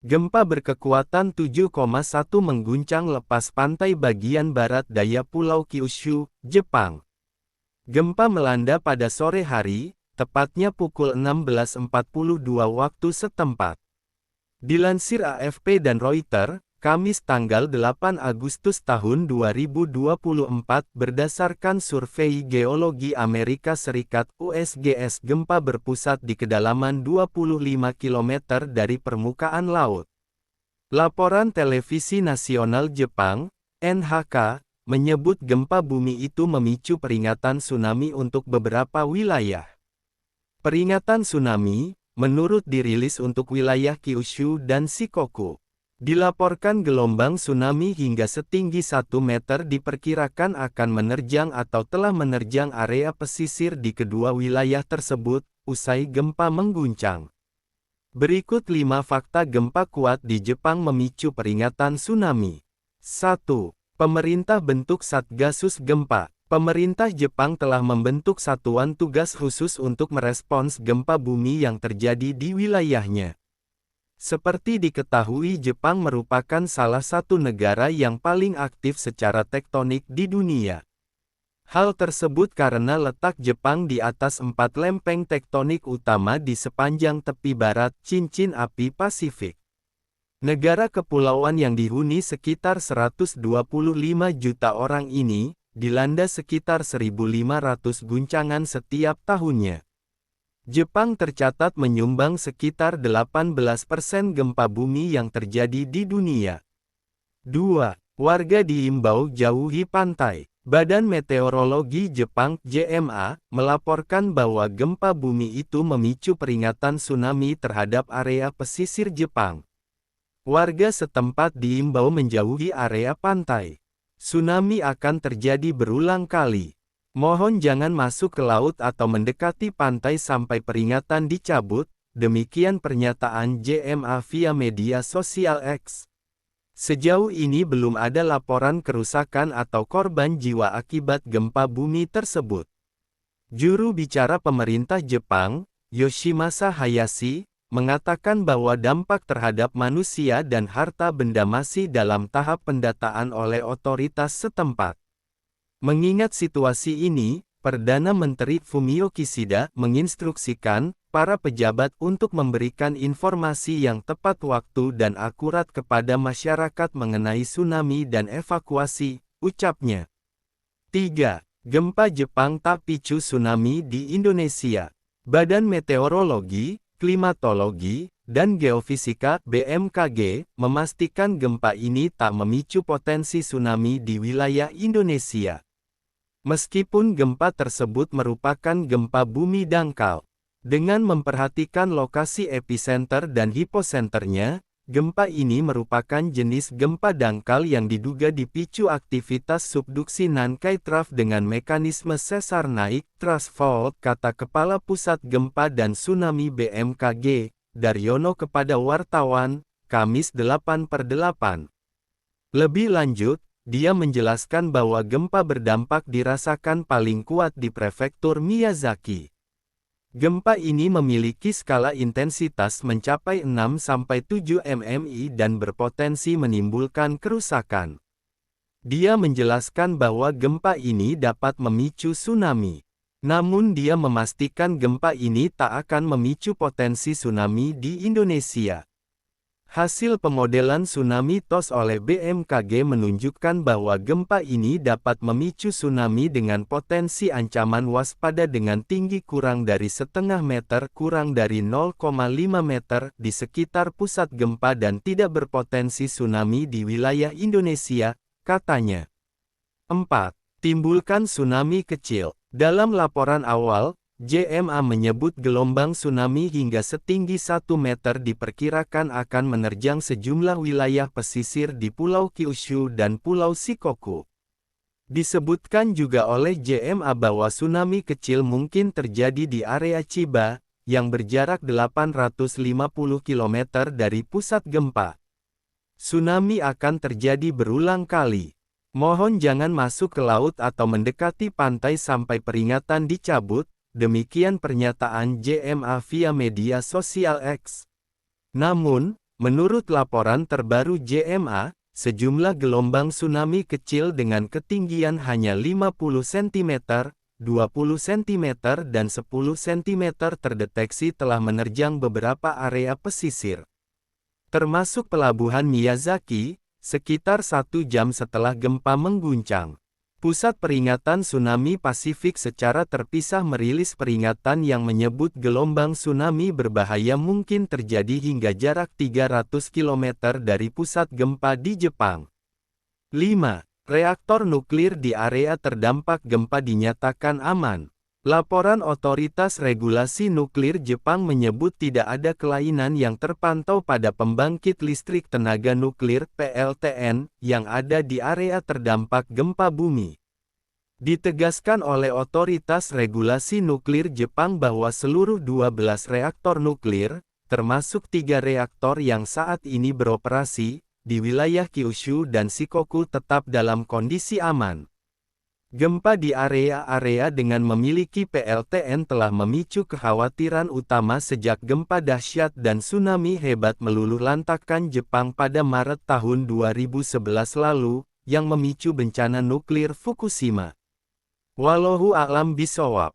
Gempa berkekuatan 7,1 mengguncang lepas pantai bagian barat daya Pulau Kyushu, Jepang. Gempa melanda pada sore hari, tepatnya pukul 16.42 waktu setempat. Dilansir AFP dan Reuters, Kamis tanggal 8 Agustus tahun 2024 berdasarkan Survei Geologi Amerika Serikat USGS, gempa berpusat di kedalaman 25 km dari permukaan laut. Laporan Televisi Nasional Jepang, NHK, menyebut gempa bumi itu memicu peringatan tsunami untuk beberapa wilayah. Peringatan tsunami, menurut dirilis untuk wilayah Kyushu dan Shikoku. Dilaporkan gelombang tsunami hingga setinggi 1 meter diperkirakan akan menerjang atau telah menerjang area pesisir di kedua wilayah tersebut, usai gempa mengguncang. Berikut 5 fakta gempa kuat di Jepang memicu peringatan tsunami. 1. Pemerintah bentuk Satgasus Gempa. Pemerintah Jepang telah membentuk satuan tugas khusus untuk merespons gempa bumi yang terjadi di wilayahnya. Seperti diketahui, Jepang merupakan salah satu negara yang paling aktif secara tektonik di dunia. Hal tersebut karena letak Jepang di atas 4 lempeng tektonik utama di sepanjang tepi barat cincin api Pasifik. Negara kepulauan yang dihuni sekitar 125 juta orang ini, dilanda sekitar 1.500 guncangan setiap tahunnya. Jepang tercatat menyumbang sekitar 18% gempa bumi yang terjadi di dunia. 2. Warga diimbau jauhi pantai. Badan Meteorologi Jepang (JMA) melaporkan bahwa gempa bumi itu memicu peringatan tsunami terhadap area pesisir Jepang. Warga setempat diimbau menjauhi area pantai. Tsunami akan terjadi berulang kali. Mohon jangan masuk ke laut atau mendekati pantai sampai peringatan dicabut, demikian pernyataan JMA via media sosial X. Sejauh ini belum ada laporan kerusakan atau korban jiwa akibat gempa bumi tersebut. Juru bicara pemerintah Jepang, Yoshimasa Hayashi, mengatakan bahwa dampak terhadap manusia dan harta benda masih dalam tahap pendataan oleh otoritas setempat. Mengingat situasi ini, Perdana Menteri Fumio Kishida menginstruksikan para pejabat untuk memberikan informasi yang tepat waktu dan akurat kepada masyarakat mengenai tsunami dan evakuasi, ucapnya. 3. Gempa Jepang tak picu tsunami di Indonesia. Badan Meteorologi, Klimatologi, dan Geofisika (BMKG) memastikan gempa ini tak memicu potensi tsunami di wilayah Indonesia. Meskipun gempa tersebut merupakan gempa bumi dangkal, dengan memperhatikan lokasi epicenter dan hiposenternya, gempa ini merupakan jenis gempa dangkal yang diduga dipicu aktivitas subduksi Nankai Trough dengan mekanisme sesar naik, thrust fault, kata Kepala Pusat Gempa dan Tsunami BMKG, Daryono kepada wartawan, Kamis 8/8. Lebih lanjut, dia menjelaskan bahwa gempa berdampak dirasakan paling kuat di prefektur Miyazaki. Gempa ini memiliki skala intensitas mencapai 6-7 mmi dan berpotensi menimbulkan kerusakan. Dia menjelaskan bahwa gempa ini dapat memicu tsunami. Namun dia memastikan gempa ini tak akan memicu potensi tsunami di Indonesia. Hasil pemodelan tsunami TOS oleh BMKG menunjukkan bahwa gempa ini dapat memicu tsunami dengan potensi ancaman waspada dengan tinggi kurang dari 0,5 meter kurang dari 0,5 meter di sekitar pusat gempa dan tidak berpotensi tsunami di wilayah Indonesia, katanya. 4. Timbulkan tsunami kecil. Dalam laporan awal, JMA menyebut gelombang tsunami hingga setinggi 1 meter diperkirakan akan menerjang sejumlah wilayah pesisir di Pulau Kyushu dan Pulau Shikoku. Disebutkan juga oleh JMA bahwa tsunami kecil mungkin terjadi di area Chiba, yang berjarak 850 km dari pusat gempa. Tsunami akan terjadi berulang kali. Mohon jangan masuk ke laut atau mendekati pantai sampai peringatan dicabut, demikian pernyataan JMA via media sosial X. Namun, Menurut laporan terbaru JMA, sejumlah gelombang tsunami kecil dengan ketinggian hanya 50 cm, 20 cm dan 10 cm terdeteksi telah menerjang beberapa area pesisir, termasuk pelabuhan Miyazaki, sekitar 1 jam setelah gempa mengguncang. Pusat Peringatan Tsunami Pasifik secara terpisah merilis peringatan yang menyebut gelombang tsunami berbahaya mungkin terjadi hingga jarak 300 km dari pusat gempa di Jepang. 5. Reaktor nuklir di area terdampak gempa dinyatakan aman. Laporan Otoritas Regulasi Nuklir Jepang menyebut tidak ada kelainan yang terpantau pada pembangkit listrik tenaga nuklir (PLTN) yang ada di area terdampak gempa bumi. Ditegaskan oleh Otoritas Regulasi Nuklir Jepang bahwa seluruh 12 reaktor nuklir, termasuk 3 reaktor yang saat ini beroperasi, di wilayah Kyushu dan Shikoku tetap dalam kondisi aman. Gempa di area-area dengan memiliki PLTN telah memicu kekhawatiran utama sejak gempa dahsyat dan tsunami hebat meluluhlantakkan Jepang pada Maret tahun 2011 lalu, yang memicu bencana nuklir Fukushima. Wallahu a'lam bishawab.